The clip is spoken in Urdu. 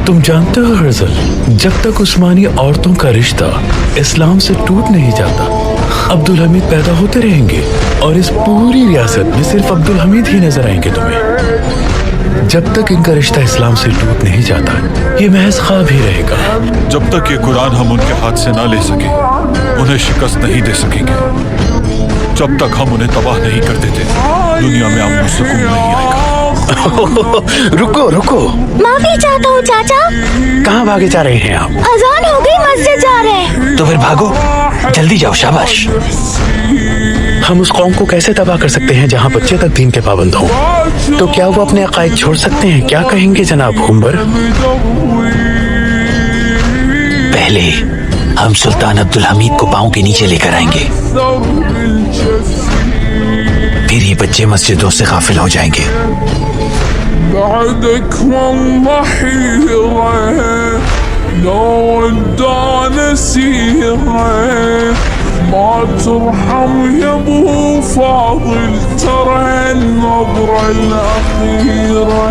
تم جانتے ہو غزل، جب تک عثمانی عورتوں کا رشتہ اسلام سے ٹوٹ نہیں جاتا عبدالحمید پیدا ہوتے رہیں گے، اور اس پوری ریاست میں صرف عبدالحمید ہی نظر آئیں گے تمہیں۔ جب تک ان کا رشتہ اسلام سے ٹوٹ نہیں جاتا یہ محض خواب ہی رہے گا۔ جب تک یہ قرآن ہم ان کے ہاتھ سے نہ لے سکیں انہیں شکست نہیں دے سکیں گے۔ جب تک ہم انہیں تباہ نہیں کر دیتے دنیا میں امن و سکون نہیں آئے گا۔ رکو رکو، معافی چاہتا ہوں چاچا۔ کہاں بھاگے جا رہے ہیں آپ؟ اذان ہو گئی، مسجد جا رہے ہیں۔ تو پھر بھاگو، جلدی جاؤ، شاباش۔ ہم اس قوم کو کیسے تباہ کر سکتے ہیں جہاں بچے تک دین کے پابند ہوں؟ تو کیا وہ اپنے عقائد چھوڑ سکتے ہیں؟ کیا کہیں گے جناب ہمبر؟ پہلے ہم سلطان عبدالحمید کو پاؤں کے نیچے لے کر آئیں گے، پھر یہ بچے مسجدوں سے غافل ہو جائیں گے۔ بعدك والله حيرة لو ودانا سيرة ما ترحم يا ابو فاضل ترى النظرة الأخيرة